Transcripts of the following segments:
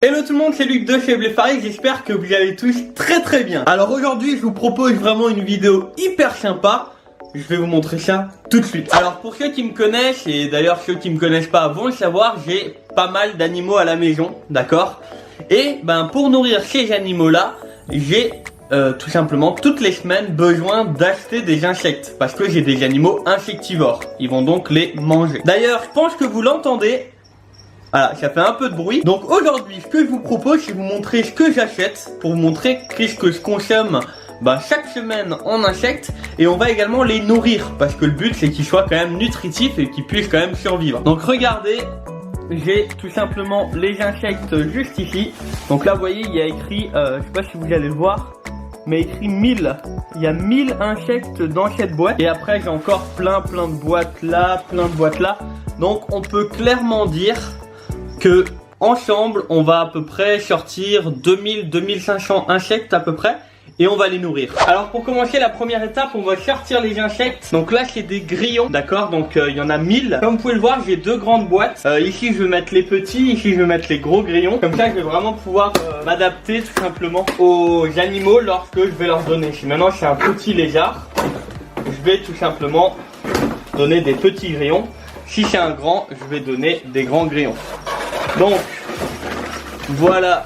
Hello tout le monde, c'est Luc de chez Bléfarik, j'espère que vous allez tous très bien. Alors aujourd'hui je vous propose vraiment une vidéo hyper sympa. Je vais vous montrer ça tout de suite. Alors pour ceux qui me connaissent, et d'ailleurs ceux qui me connaissent pas vont le savoir, j'ai pas mal d'animaux à la maison, d'accord. Et pour nourrir ces animaux là, j'ai tout simplement toutes les semaines besoin d'acheter des insectes. Parce que j'ai des animaux insectivores, ils vont donc les manger. D'ailleurs je pense que vous l'entendez. Voilà, ça fait un peu de bruit. Donc aujourd'hui, ce que je vous propose, c'est vous montrer ce que j'achète pour vous montrer qu'est-ce que je consomme chaque semaine en insectes. Et on va également les nourrir parce que le but c'est qu'ils soient quand même nutritifs et qu'ils puissent quand même survivre. Donc regardez, j'ai tout simplement les insectes juste ici. Donc là vous voyez, il y a écrit, je sais pas si vous allez le voir, mais écrit 1000. Il y a 1000 insectes dans cette boîte. Et après j'ai encore plein de boîtes là, Donc on peut clairement dire que ensemble on va à peu près sortir 2000-2500 insectes à peu près et on va les nourrir. Alors pour commencer, la première étape, on va sortir les insectes. Donc là c'est des grillons, d'accord, donc il y en a 1000. Comme vous pouvez le voir, j'ai deux grandes boîtes. Ici je vais mettre les petits, ici je vais mettre les gros grillons. Comme ça je vais vraiment pouvoir m'adapter tout simplement aux animaux lorsque je vais leur donner. Si maintenant c'est un petit lézard, je vais tout simplement donner des petits grillons. Si c'est un grand, je vais donner des grands grillons. Donc voilà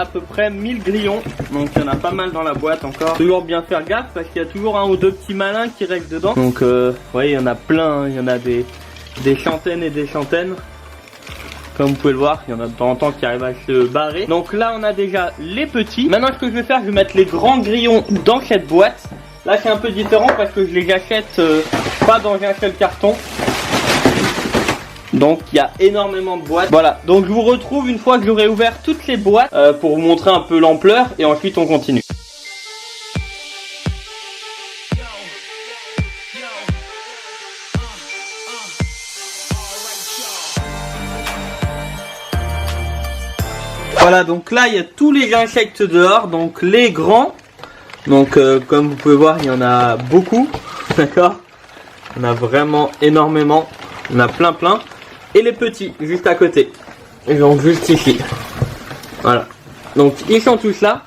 à peu près 1000 grillons. Donc il y en a pas mal dans la boîte encore. Toujours bien faire gaffe parce qu'il y a toujours un ou deux petits malins qui restent dedans. Donc vous voyez, il y en a plein, il y en a des centaines et des centaines. Comme vous pouvez le voir, il y en a de temps en temps qui arrivent à se barrer. Donc là on a déjà les petits. Maintenant ce que je vais faire, je vais mettre les grands grillons dans cette boîte. Là c'est un peu différent parce que je les achète pas dans un seul carton. Donc il y a énormément de boîtes. Voilà, donc je vous retrouve une fois que j'aurai ouvert toutes les boîtes pour vous montrer un peu l'ampleur et ensuite on continue. Voilà, donc là il y a tous les insectes dehors, donc les grands. Donc comme vous pouvez voir, il y en a beaucoup, d'accord. Il y en a vraiment énormément, il y en a plein. Et les petits, juste à côté. Ils sont juste ici. Voilà. Donc ils sont tous là.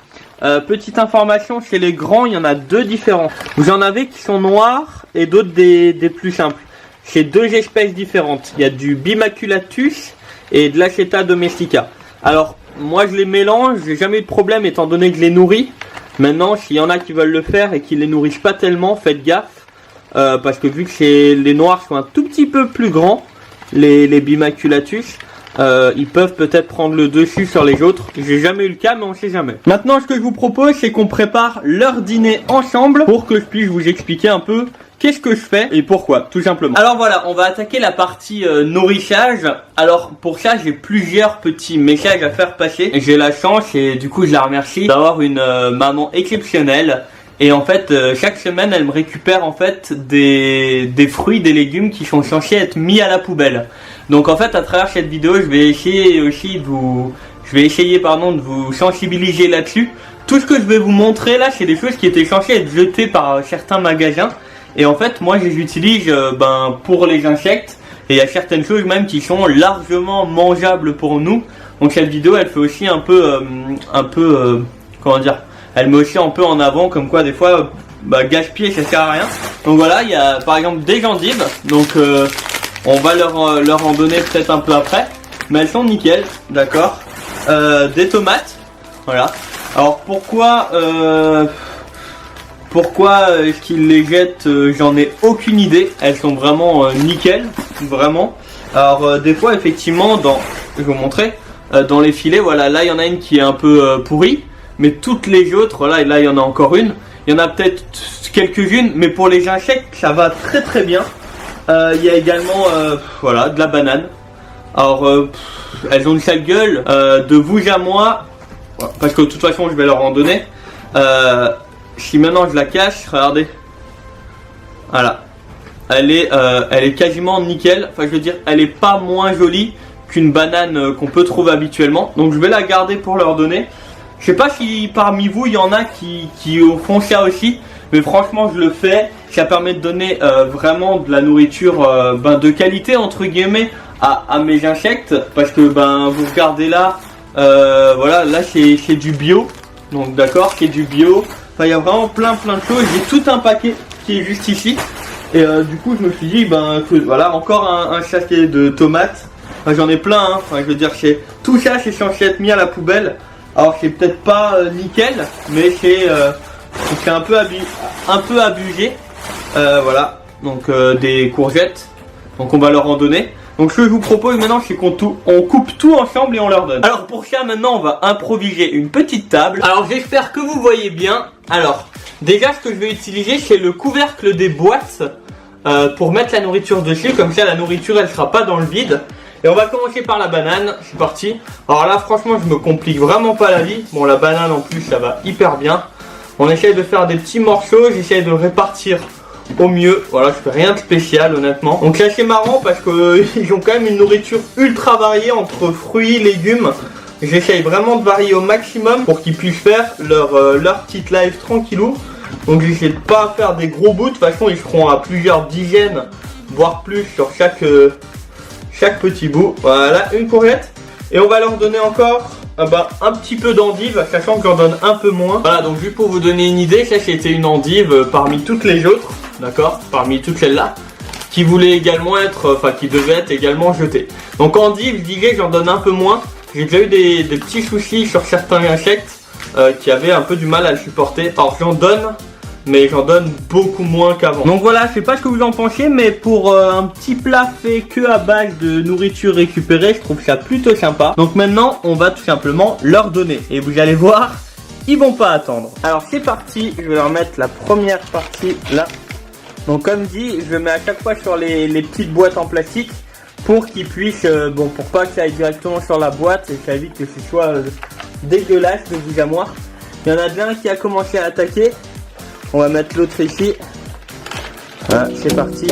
Petite information, chez les grands, il y en a deux différents. Vous en avez qui sont noirs et d'autres des plus simples. C'est deux espèces différentes. Il y a du Bimaculatus et de l'Acheta domestica. Alors, moi je les mélange, j'ai jamais eu de problème étant donné que je les nourris. Maintenant, s'il y en a qui veulent le faire et qui les nourrissent pas tellement, faites gaffe. Parce que vu que les noirs sont un tout petit peu plus grands, les Bimaculatus, ils peuvent peut-être prendre le dessus sur les autres. J'ai jamais eu le cas, mais on sait jamais. Maintenant, ce que je vous propose, c'est qu'on prépare leur dîner ensemble pour que je puisse vous expliquer un peu qu'est-ce que je fais et pourquoi, tout simplement. Alors voilà, on va attaquer la partie nourrissage. Alors pour ça, j'ai plusieurs petits messages à faire passer. J'ai la chance, et du coup je la remercie, d'avoir une maman exceptionnelle. Et en fait, chaque semaine, elle me récupère en fait des fruits, des légumes qui sont censés être mis à la poubelle. Donc en fait, à travers cette vidéo, je vais essayer aussi de vous sensibiliser là-dessus. Tout ce que je vais vous montrer là, c'est des choses qui étaient censées être jetées par certains magasins. Et en fait, moi, je les utilise pour les insectes. Et il y a certaines choses même qui sont largement mangeables pour nous. Donc cette vidéo, elle fait aussi un peu comment dire, elle met aussi un peu en avant comme quoi des fois gaspiller ça sert à rien. Donc voilà, il y a par exemple des endives. Donc on va leur en donner peut-être un peu après. Mais elles sont nickel, d'accord. Des tomates, voilà. Alors pourquoi est-ce qu'ils les jettent, j'en ai aucune idée. Elles sont vraiment nickel, vraiment. Alors des fois effectivement, je vais vous montrer, dans les filets, voilà, là il y en a une qui est un peu pourrie. Mais toutes les autres, là il y en a encore une. Il y en a peut-être quelques-unes, mais pour les insectes, ça va très bien. Il y a également voilà, de la banane. Alors, elles ont une sale gueule. De vous à moi, parce que de toute façon, je vais leur en donner. Si maintenant je la cache, regardez. Voilà. Elle est quasiment nickel. Enfin, je veux dire, elle est pas moins jolie qu'une banane qu'on peut trouver habituellement. Donc, je vais la garder pour leur donner. Je sais pas si parmi vous il y en a qui font ça aussi, mais franchement je le fais. Ça permet de donner vraiment de la nourriture de qualité entre guillemets à mes insectes, parce que ben vous regardez là, voilà, là c'est du bio, donc d'accord, c'est du bio. Enfin, il y a vraiment plein de choses. J'ai tout un paquet qui est juste ici. Et du coup, je me suis dit, ben, que, voilà, encore un sachet de tomates. Enfin, j'en ai plein, hein. Enfin, je veux dire, tout ça, c'est censé être mis à la poubelle. Alors, c'est peut-être pas nickel, mais c'est un peu abusé. Voilà, donc des courgettes. Donc, on va leur en donner. Donc, ce que je vous propose maintenant, c'est qu'on coupe tout ensemble et on leur donne. Alors, pour ça, maintenant, on va improviser une petite table. Alors, j'espère que vous voyez bien. Alors, déjà, ce que je vais utiliser, c'est le couvercle des boîtes pour mettre la nourriture dessus. Comme ça, la nourriture, elle sera pas dans le vide. Et on va commencer par la banane. C'est parti. Alors là, franchement, je me complique vraiment pas la vie. Bon, la banane, en plus, ça va hyper bien. On essaye de faire des petits morceaux. J'essaye de répartir au mieux. Voilà, je fais rien de spécial, honnêtement. Donc là, c'est marrant parce qu'ils ont quand même une nourriture ultra variée entre fruits, légumes. J'essaye vraiment de varier au maximum pour qu'ils puissent faire leur petite live tranquillou. Donc j'essaie de pas faire des gros bouts. De toute façon, ils seront à plusieurs dizaines, voire plus sur chaque petit bout. Voilà, une courgette. Et on va leur donner encore un petit peu d'endive, sachant que j'en donne un peu moins. Voilà, donc juste pour vous donner une idée, ça c'était une endive parmi toutes les autres, d'accord, parmi toutes celles-là, qui voulait également être, enfin qui devait être également jetée. Donc endive, je dirais que j'en donne un peu moins. J'ai déjà eu des petits soucis sur certains insectes qui avaient un peu du mal à le supporter. Alors j'en donne, mais j'en donne beaucoup moins qu'avant. Donc voilà, je sais pas ce que vous en pensez, mais pour un petit plat fait que à base de nourriture récupérée, je trouve ça plutôt sympa. Donc maintenant, on va tout simplement leur donner. Et vous allez voir, ils vont pas attendre. Alors c'est parti, je vais leur mettre la première partie là. Donc comme dit, je mets à chaque fois sur les petites boîtes en plastique pour qu'ils puissent, pour pas que ça aille directement sur la boîte et que ça évite que ce soit dégueulasse de vous à moi. Il y en a déjà un qui a commencé à attaquer. On va mettre l'autre ici. Voilà, c'est parti.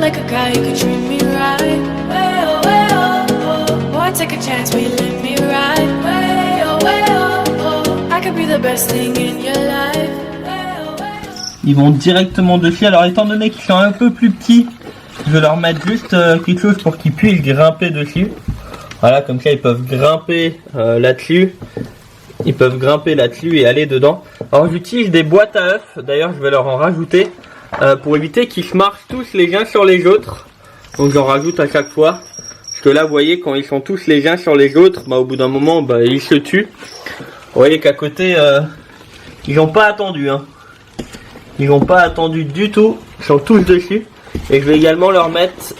Like a guy who could treat me right. Way oh, way oh, oh. Boy, take a chance, will you let me ride? Way oh, oh. I could be the best thing in your life. Way oh, way oh. Ils vont directement dessus. Alors étant donné qu'ils sont un peu plus petits, je vais leur mettre juste quelque chose pour qu'ils puissent grimper dessus. Voilà, comme ça ils peuvent grimper là-dessus. Ils peuvent grimper là-dessus et aller dedans. Alors j'utilise des boîtes à œufs. D'ailleurs, je vais leur en rajouter. Pour éviter qu'ils se marchent tous les uns sur les autres. Donc j'en rajoute à chaque fois. Parce que là vous voyez, quand ils sont tous les uns sur les autres, au bout d'un moment ils se tuent. Vous voyez qu'à côté ils n'ont pas attendu hein. Ils n'ont pas attendu du tout. Ils sont tous dessus. Et je vais également leur mettre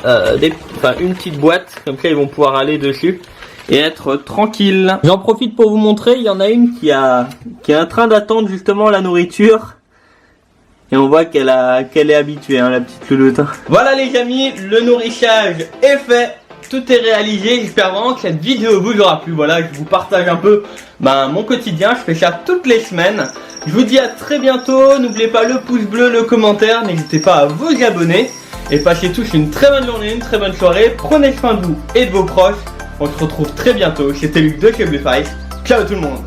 une petite boîte. Comme ça ils vont pouvoir aller dessus et être tranquilles. J'en profite pour vous montrer. Il y en a une qui est en train d'attendre justement la nourriture. Et on voit qu'elle est habituée, hein, la petite louloute. Voilà les amis, le nourrissage est fait. Tout est réalisé. J'espère vraiment que cette vidéo vous aura plu. Voilà, je vous partage un peu mon quotidien. Je fais ça toutes les semaines. Je vous dis à très bientôt. N'oubliez pas le pouce bleu, le commentaire. N'hésitez pas à vous abonner. Et passez tous une très bonne journée, une très bonne soirée. Prenez soin de vous et de vos proches. On se retrouve très bientôt. C'était Luc de chez Blueface. Ciao tout le monde.